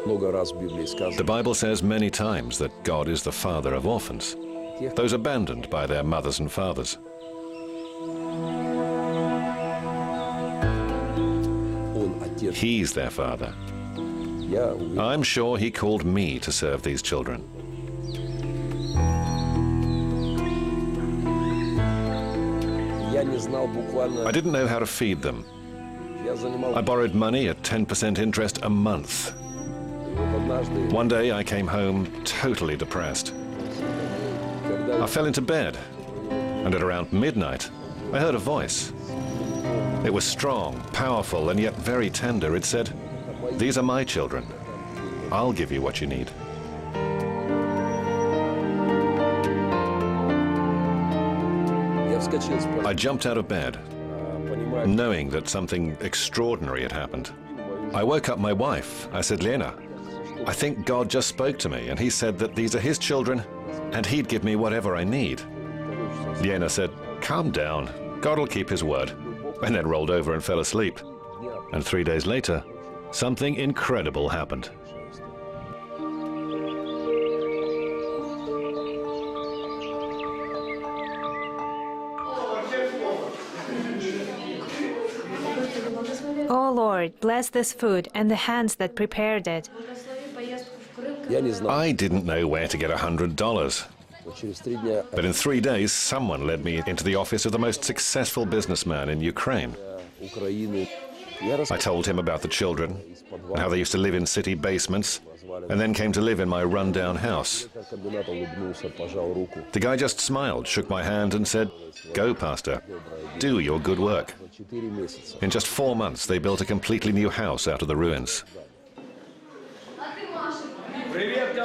The Bible says many times that God is the father of orphans, those abandoned by their mothers and fathers. He's their father. I'm sure he called me to serve these children. I didn't know how to feed them. I borrowed money at 10% interest a month. One day I came home totally depressed. I fell into bed, and at around midnight, I heard a voice. It was strong, powerful, and yet very tender. It said, "These are my children. I'll give you what you need." I jumped out of bed, knowing that something extraordinary had happened. I woke up my wife. I said, "Lena, I think God just spoke to me, and he said that these are his children, and he'd give me whatever I need." Lena said, "Calm down. God will keep his word," and then rolled over and fell asleep. And 3 days later, something incredible happened. Oh Lord, bless this food and the hands that prepared it. I didn't know where to get $100. But in 3 days, someone led me into the office of the most successful businessman in Ukraine. I told him about the children and how they used to live in city basements and then came to live in my rundown house. The guy just smiled, shook my hand and said, "Go, Pastor, do your good work." In just 4 months, they built a completely new house out of the ruins.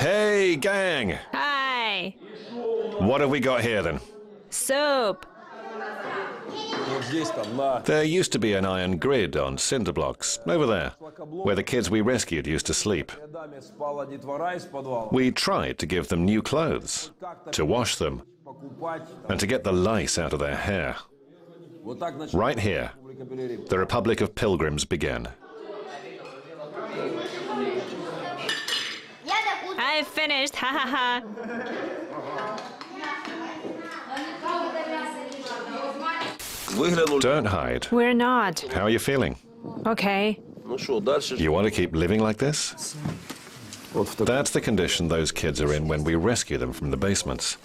Hey, gang! Hi! What have we got here then? Soup! There used to be an iron grid on cinder blocks, over there, where the kids we rescued used to sleep. We tried to give them new clothes, to wash them, and to get the lice out of their hair. Right here, the Republic of Pilgrims began. I finished, ha ha ha! Don't hide. We're not. How are you feeling? Okay. You want to keep living like this? That's the condition those kids are in when we rescue them from the basements.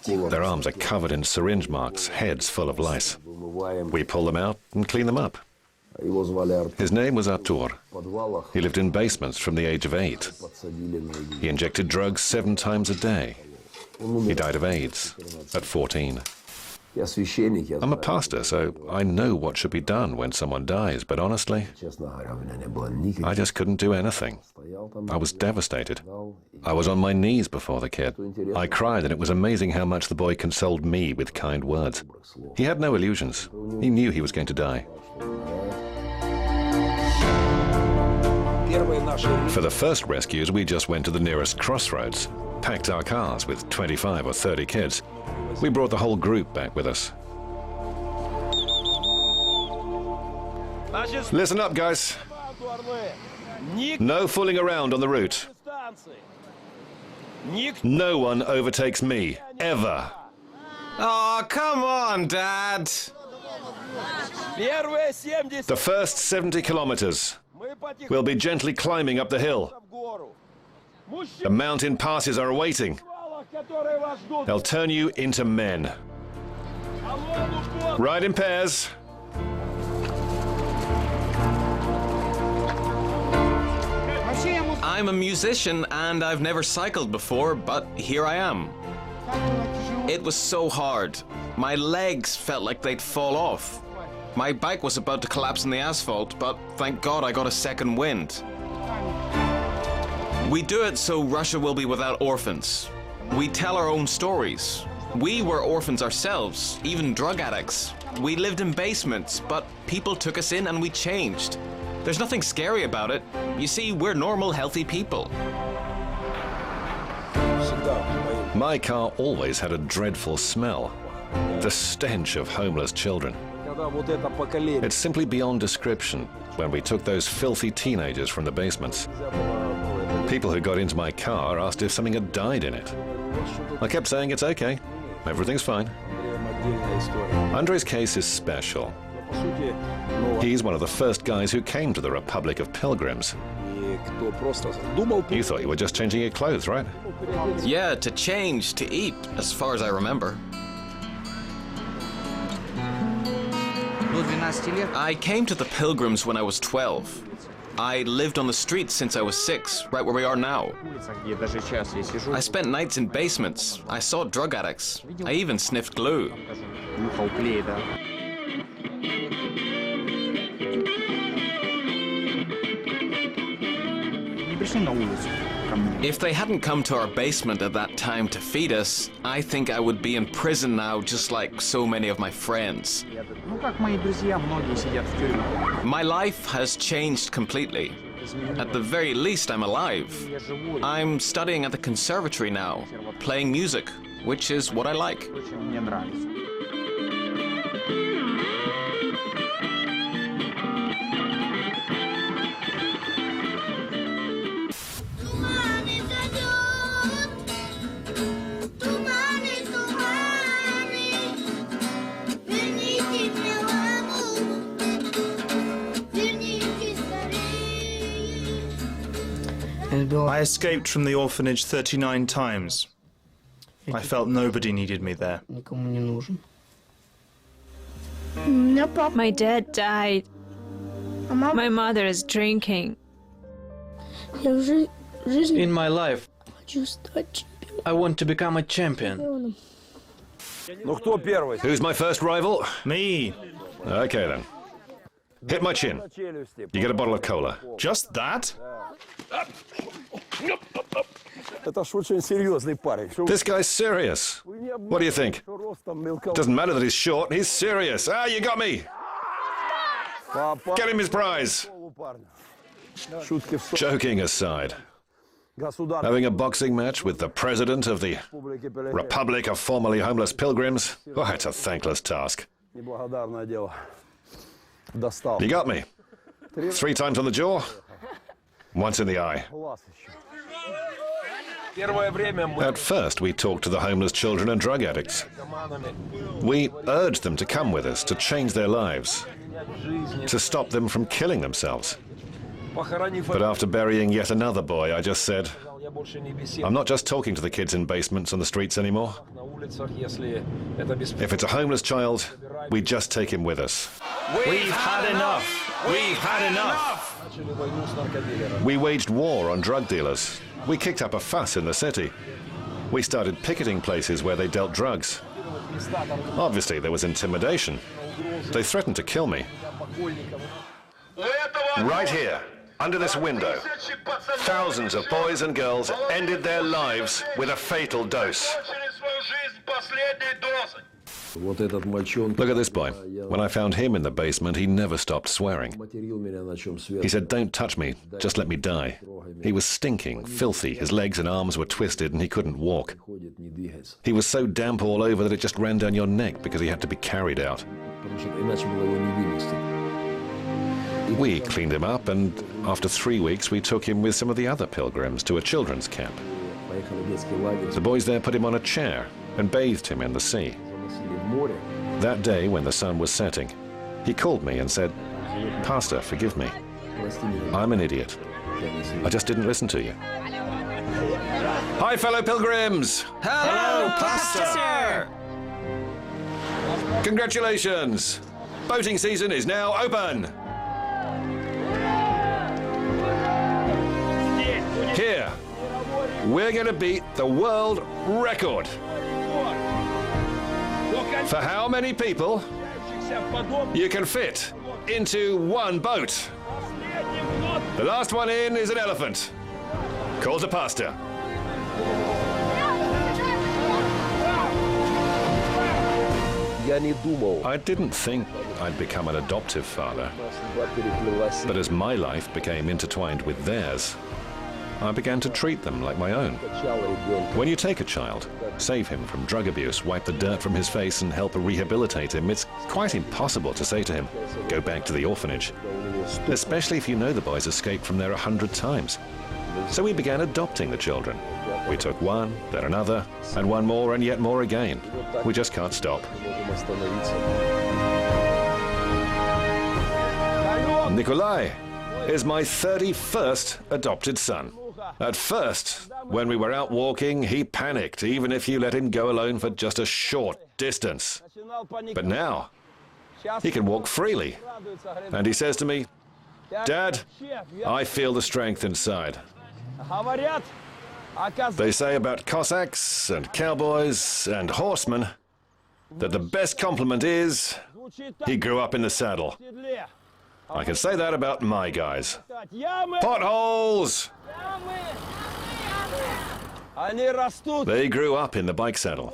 Their arms are covered in syringe marks, heads full of lice. We pull them out and clean them up. His name was Artur. He lived in basements from the age of 8. He injected drugs 7 times a day. He died of AIDS at 14. I'm a pastor, so I know what should be done when someone dies, but honestly, I just couldn't do anything. I was devastated. I was on my knees before the kid. I cried, and it was amazing how much the boy consoled me with kind words. He had no illusions. He knew he was going to die. For the first rescues, we just went to the nearest crossroads, packed our cars with 25 or 30 kids. We brought the whole group back with us. Listen up, guys. No fooling around on the route. No one overtakes me, ever. Oh, come on, Dad. The first 70 kilometers, we'll be gently climbing up the hill. The mountain passes are awaiting. They'll turn you into men. Ride in pairs. I'm a musician and I've never cycled before, but here I am. It was so hard. My legs felt like they'd fall off. My bike was about to collapse in the asphalt, but thank God I got a second wind. We do it so Russia will be without orphans. We tell our own stories. We were orphans ourselves, even drug addicts. We lived in basements, but people took us in and we changed. There's nothing scary about it. You see, we're normal, healthy people. My car always had a dreadful smell. The stench of homeless children. It's simply beyond description when we took those filthy teenagers from the basements. People who got into my car asked if something had died in it. I kept saying it's okay, everything's fine. Andrei's case is special. He's one of the first guys who came to the Republic of Pilgrims. You thought you were just changing your clothes, right? Yeah, to change, to eat, as far as I remember. I came to the Pilgrims when I was 12. I lived on the streets since I was 6, right where we are now. I spent nights in basements. I saw drug addicts. I even sniffed glue. If they hadn't come to our basement at that time to feed us, I think I would be in prison now, just like so many of my friends. My life has changed completely. At the very least, I'm alive. I'm studying at the conservatory now, playing music, which is what I like. I escaped from the orphanage 39 times. I felt nobody needed me there. My dad died. My mother is drinking. In my life, I want to become a champion. Who's my first rival? Me! Okay then. Hit my chin. You get a bottle of cola. Just that? This guy's serious. What do you think? Doesn't matter that he's short, he's serious. Ah, you got me! Get him his prize! Joking aside, having a boxing match with the president of the Republic of Formerly Homeless Pilgrims? Oh, it's a thankless task. You got me. 3 times on the jaw, once in the eye. At first, we talked to the homeless children and drug addicts. We urged them to come with us, to change their lives, to stop them from killing themselves. But after burying yet another boy, I just said, I'm not just talking to the kids in basements on the streets anymore. If it's a homeless child, we just take him with us. We've had enough! We've had enough! We waged war on drug dealers. We kicked up a fuss in the city. We started picketing places where they dealt drugs. Obviously, there was intimidation. They threatened to kill me. Right here, under this window, thousands of boys and girls ended their lives with a fatal dose. Look at this boy. When I found him in the basement, he never stopped swearing. He said, "Don't touch me, just let me die." He was stinking, filthy, his legs and arms were twisted and he couldn't walk. He was so damp all over that it just ran down your neck because he had to be carried out. We cleaned him up, and after 3 weeks we took him with some of the other pilgrims to a children's camp. The boys there put him on a chair and bathed him in the sea. That day, when the sun was setting, he called me and said, "Pastor, forgive me. I'm an idiot. I just didn't listen to you." Hi, fellow pilgrims! Hello, Pastor! Congratulations! Boating season is now open! Here, we're going to beat the world record. For how many people you can fit into one boat. The last one in is an elephant. Calls a pastor. I didn't think I'd become an adoptive father, but as my life became intertwined with theirs, I began to treat them like my own. When you take a child, save him from drug abuse, wipe the dirt from his face and help rehabilitate him, it's quite impossible to say to him, go back to the orphanage, especially if you know the boys escaped from there 100 times. So we began adopting the children. We took one, then another, and one more and yet more again. We just can't stop. Nikolai is my 31st adopted son. At first, when we were out walking, he panicked, even if you let him go alone for just a short distance. But now, he can walk freely. And he says to me, "Dad, I feel the strength inside." They say about Cossacks and cowboys and horsemen that the best compliment is he grew up in the saddle. I can say that about my guys. Potholes! They grew up in the bike saddle.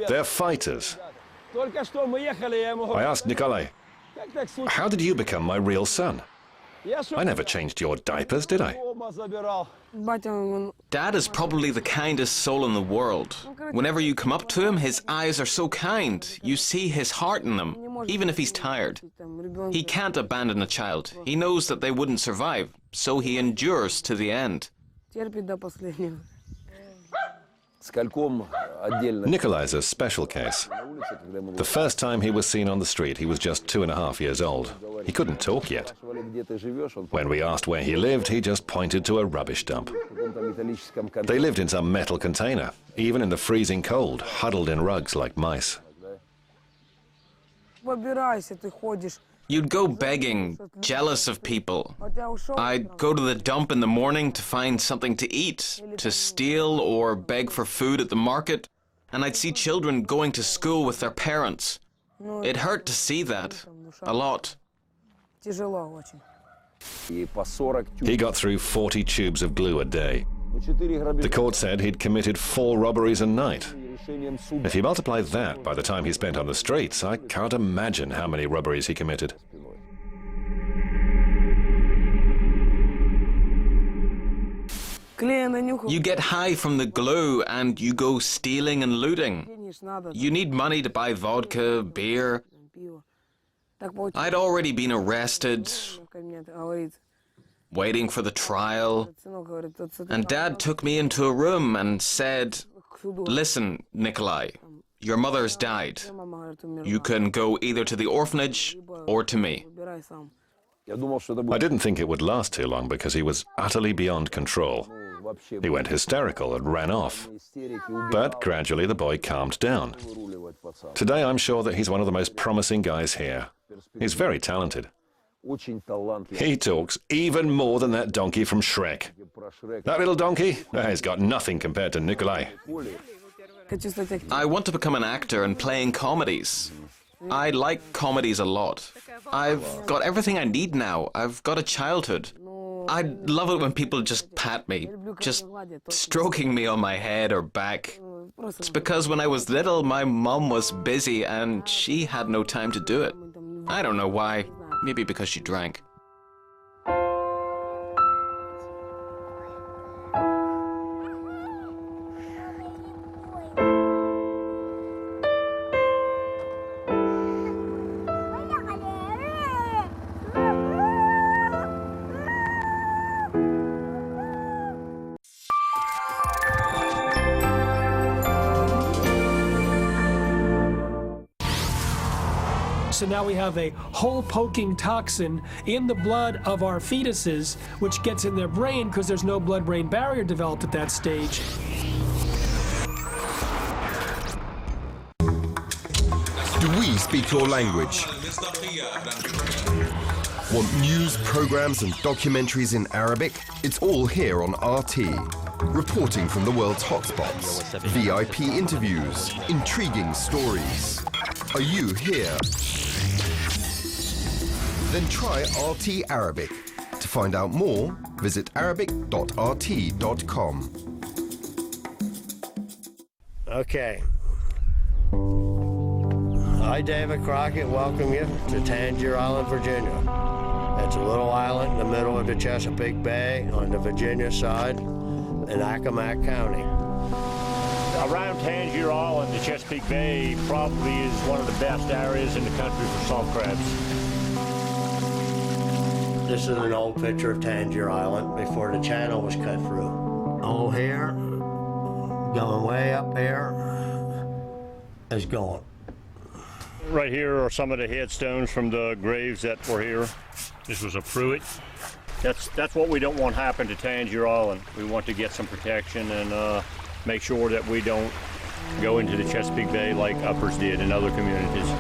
They're fighters. I asked Nikolai, how did you become my real son? I never changed your diapers, did I? Dad is probably the kindest soul in the world. Whenever you come up to him, his eyes are so kind. You see his heart in them, even if he's tired. He can't abandon a child. He knows that they wouldn't survive, so he endures to the end. Nikolai's a special case. The first time he was seen on the street, he was just 2.5 years old. He couldn't talk yet. When we asked where he lived, he just pointed to a rubbish dump. They lived in some metal container, even in the freezing cold, huddled in rugs like mice. You'd go begging, jealous of people. I'd go to the dump in the morning to find something to eat, to steal or beg for food at the market, and I'd see children going to school with their parents. It hurt to see that, a lot. He got through 40 tubes of glue a day. The court said he'd committed 4 robberies a night. If you multiply that by the time he spent on the streets, I can't imagine how many robberies he committed. You get high from the glue and you go stealing and looting. You need money to buy vodka, beer. I'd already been arrested, waiting for the trial, and Dad took me into a room and said, "Listen, Nikolai, your mother's died. You can go either to the orphanage or to me." I didn't think it would last too long because he was utterly beyond control. He went hysterical and ran off. But gradually the boy calmed down. Today I'm sure that he's one of the most promising guys here. He's very talented. He talks even more than that donkey from Shrek. That little donkey, he's got nothing compared to Nikolai. I want to become an actor and play in comedies. I like comedies a lot. I've got everything I need now. I've got a childhood. I love it when people just pat me, just stroking me on my head or back. It's because when I was little, my mom was busy and she had no time to do it. I don't know why. Maybe because she drank. So now we have a hole-poking toxin in the blood of our fetuses, which gets in their brain because there's no blood-brain barrier developed at that stage. Do we speak your language? Want news, programs and documentaries in Arabic? It's all here on RT. Reporting from the world's hotspots, VIP interviews, intriguing stories. Are you here? Then try RT Arabic. To find out more, visit arabic.rt.com. Okay. I, David Crockett, welcome you to Tangier Island, Virginia. It's a little island in the middle of the Chesapeake Bay on the Virginia side in Accomack County. Around Tangier Island, the Chesapeake Bay probably is one of the best areas in the country for salt crabs. This is an old picture of Tangier Island before the channel was cut through. All here, going way up here, is gone. Right here are some of the headstones from the graves that were here. This was a Pruitt. That's what we don't want happen to Tangier Island. We want to get some protection and make sure that we don't go into the Chesapeake Bay like Uppers did in other communities.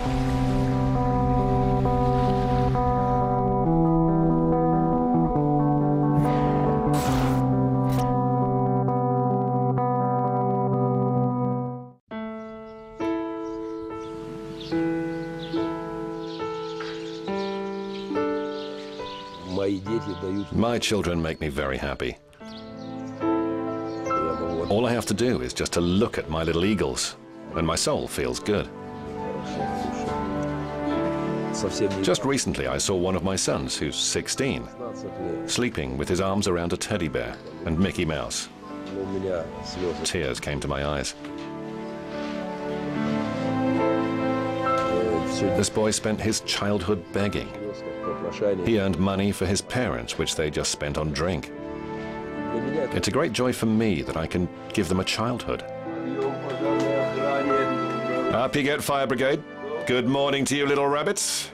My children make me very happy. All I have to do is just to look at my little eagles, and my soul feels good. Just recently I saw one of my sons, who's 16, sleeping with his arms around a teddy bear and Mickey Mouse. Tears came to my eyes. This boy spent his childhood begging. He earned money for his parents, which they just spent on drink. It's a great joy for me that I can give them a childhood. Up you get, Fire Brigade. Good morning to you, little rabbits.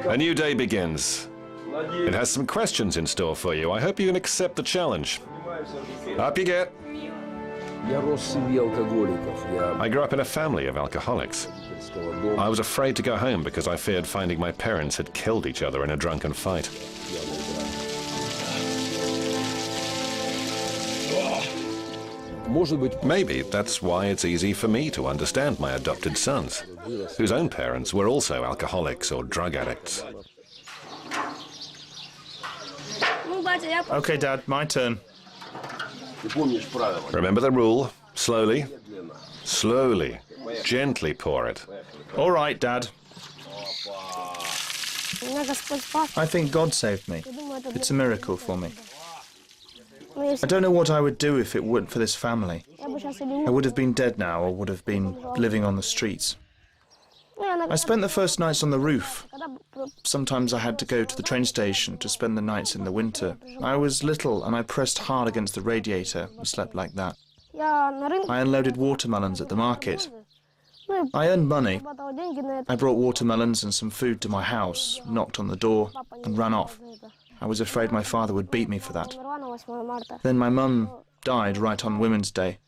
A new day begins. It has some questions in store for you. I hope you can accept the challenge. Up you get. I grew up in a family of alcoholics. I was afraid to go home because I feared finding my parents had killed each other in a drunken fight. Maybe that's why it's easy for me to understand my adopted sons, whose own parents were also alcoholics or drug addicts. Okay, Dad, my turn. Remember the rule. Slowly, slowly, gently pour it. All right, Dad. I think God saved me. It's a miracle for me. I don't know what I would do if it weren't for this family. I would have been dead now, or would have been living on the streets. I spent the first nights on the roof. Sometimes I had to go to the train station to spend the nights in the winter. I was little and I pressed hard against the radiator and slept like that. I unloaded watermelons at the market. I earned money. I brought watermelons and some food to my house, knocked on the door and ran off. I was afraid my father would beat me for that. Then my mum died right on Women's Day.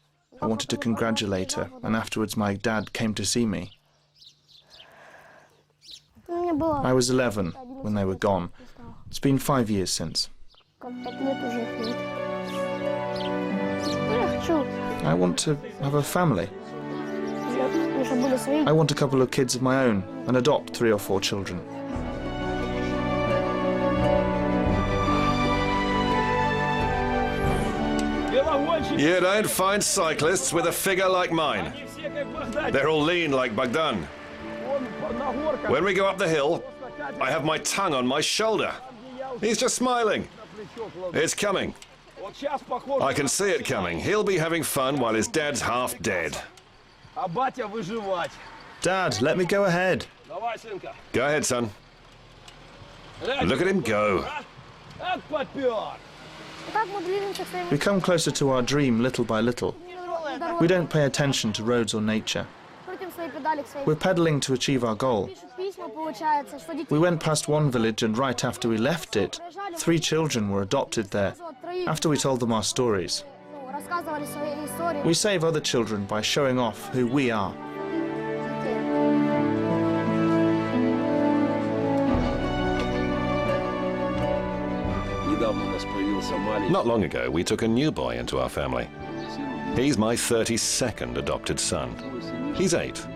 I wanted to congratulate her, and afterwards my dad came to see me. I was 11 when they were gone. It's been 5 years since. I want to have a family. I want a couple of kids of my own and adopt 3 or 4 children. You don't find cyclists with a figure like mine. They're all lean like Bogdan. When we go up the hill, I have my tongue on my shoulder. He's just smiling. It's coming. I can see it coming. He'll be having fun while his dad's half dead. Dad, let me go ahead. Go ahead, son. Look at him go. We come closer to our dream little by little. We don't pay attention to roads or nature. We're pedaling to achieve our goal. We went past one village and right after we left it, 3 children were adopted there, after we told them our stories. We save other children by showing off who we are. Not long ago, we took a new boy into our family. He's my 32nd adopted son. He's 8.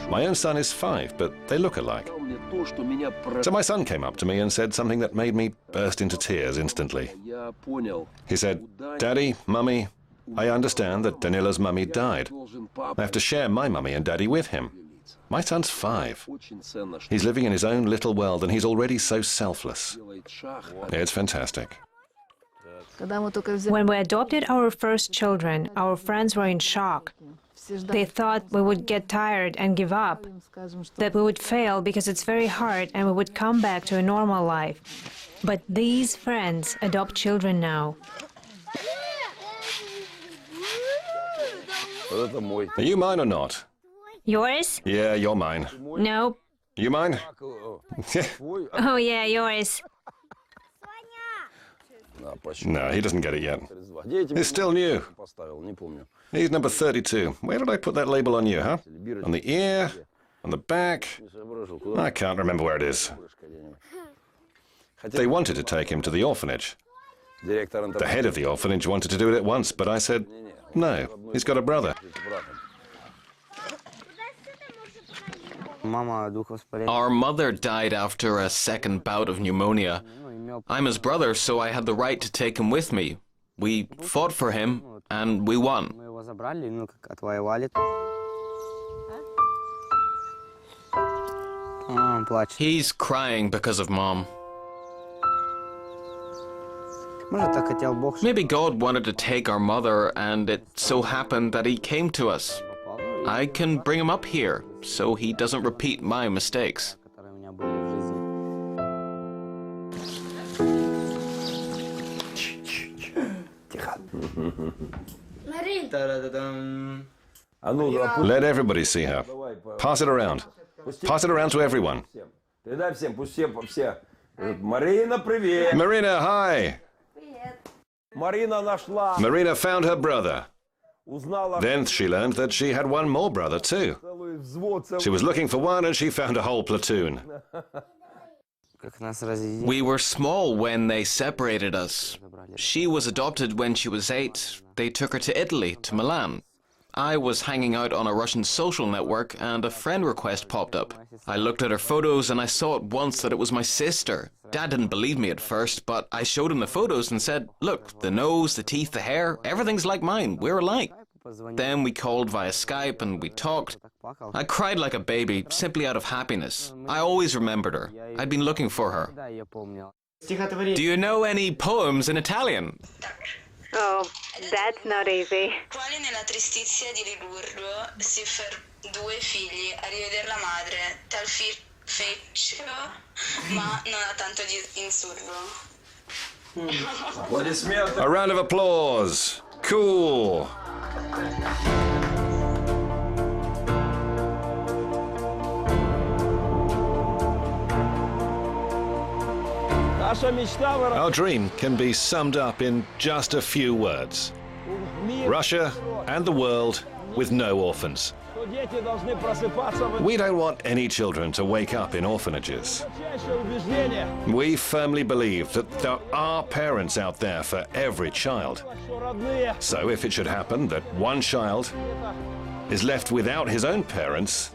My own son is 5, but they look alike. So my son came up to me and said something that made me burst into tears instantly. He said, "Daddy, Mummy, I understand that Danila's mummy died. I have to share my mummy and daddy with him. My son's 5. He's living in his own little world and he's already so selfless. It's fantastic. When we adopted our first children, our friends were in shock. They thought we would get tired and give up, that we would fail because it's very hard and we would come back to a normal life. But these friends adopt children now. Are you mine or not? Yours? Yeah, you're mine. No. You mine? Oh yeah, yours. No, he doesn't get it yet. He's still new. He's number 32. Where did I put that label on you, huh? On the ear? On the back? I can't remember where it is. They wanted to take him to the orphanage. The head of the orphanage wanted to do it at once, but I said, no, he's got a brother. Our mother died after a second bout of pneumonia. I'm his brother, so I had the right to take him with me. We fought for him, and we won. He's crying because of Mom. Maybe God wanted to take our mother, and it so happened that he came to us. I can bring him up here, so he doesn't repeat my mistakes. Let everybody see her. Pass it around. Pass it around to everyone. Marina, hi! Marina found her brother. Then she learned that she had one more brother too. She was looking for one and she found a whole platoon. We were small when they separated us. She was adopted when she was 8. They took her to Italy, to Milan. I was hanging out on a Russian social network and a friend request popped up. I looked at her photos and I saw at once that it was my sister. Dad didn't believe me at first, but I showed him the photos and said, look, the nose, the teeth, the hair, everything's like mine. We're alike. Then we called via Skype and we talked. I cried like a baby, simply out of happiness. I always remembered her. I'd been looking for her. Do you know any poems in Italian? Oh, that's not easy. Quale nella tristizia di Ligurgo si due figli a rivedere la madre, tal fecero, ma non ha tanto di insurgo. A round of applause. Cool. Our dream can be summed up in just a few words. Russia and the world with no orphans. We don't want any children to wake up in orphanages. We firmly believe that there are parents out there for every child. So if it should happen that one child is left without his own parents,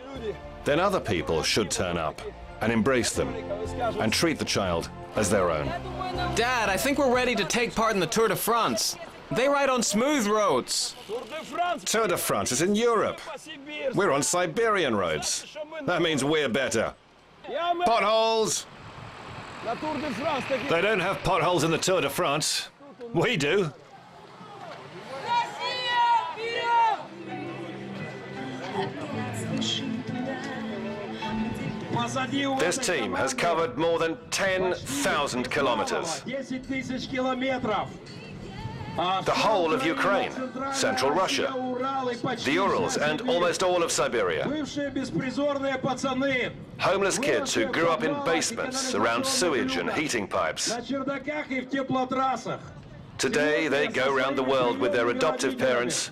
then other people should turn up and embrace them and treat the child as their own. Dad, I think we're ready to take part in the Tour de France. They ride on smooth roads. Tour de France is in Europe. We're on Siberian roads. That means we're better. Potholes! They don't have potholes in the Tour de France. We do. This team has covered more than 10,000 kilometers. The whole of Ukraine, Central Russia, the Urals, and almost all of Siberia. Homeless kids who grew up in basements around sewage and heating pipes. Today they go around the world with their adoptive parents,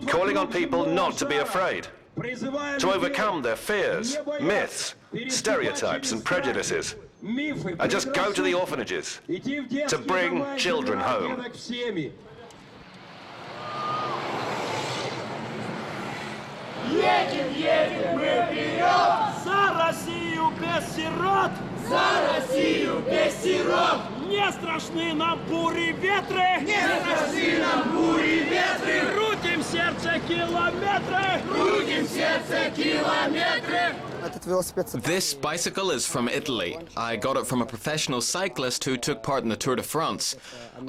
calling on people not to be afraid, to overcome their fears, myths, stereotypes and prejudices, and just go to the orphanages to bring children home. Едем, едем мы вперед! За Россию без сирот! Не страшны нам бури ветры! Не страшны нам бури ветры! Крутим сердце километры! Крутим сердце километры! This bicycle is from Italy. I got it from a professional cyclist who took part in the Tour de France.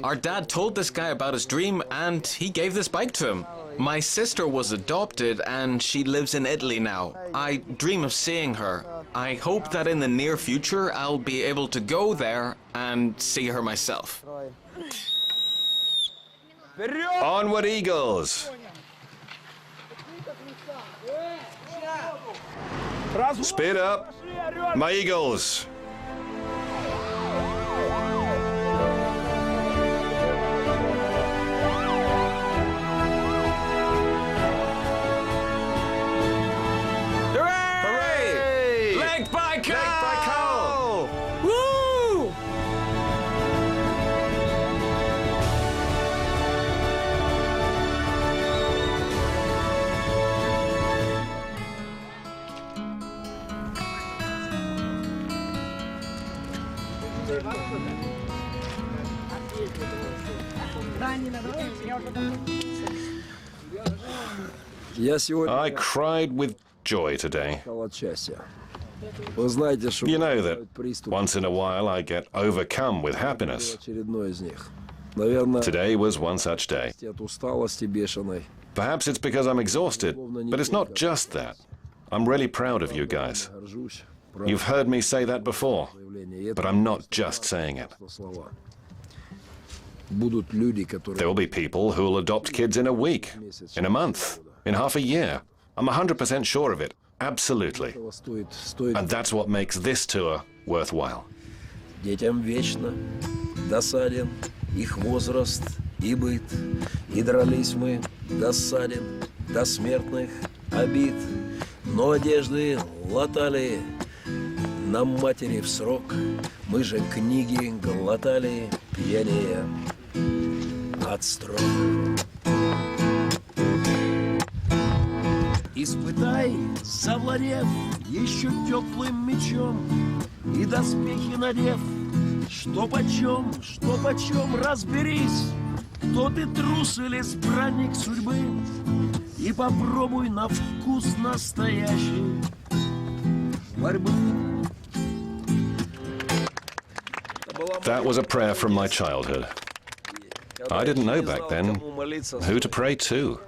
Our dad told this guy about his dream and he gave this bike to him. My sister was adopted and she lives in Italy now. I dream of seeing her. I hope that in the near future I'll be able to go there and see her myself. Onward, Eagles! Speed up, my Eagles! Hooray! Lake Baikal! Woo! I cried with joy today. You know that once in a while I get overcome with happiness. Today was one such day. Perhaps it's because I'm exhausted, but it's not just that. I'm really proud of you guys. You've heard me say that before, but I'm not just saying it. There will be people who will adopt kids in a week, in a month, in half a year. I'm 100% sure of it. Absolutely. And that's what makes this tour worthwhile. Детям вечно досаден их возраст и быт, и дрались мы досаден до смертных обид, но одежды латали нам матери в срок, мы же книги глотали пьянее от строк. Испытай, завладев еще теплым мечом и доспехи надев, что почем, разберись, кто ты трус или избранник судьбы, и попробуй на вкус настоящей борьбы. That was a prayer from my childhood. I didn't know back then who to pray to.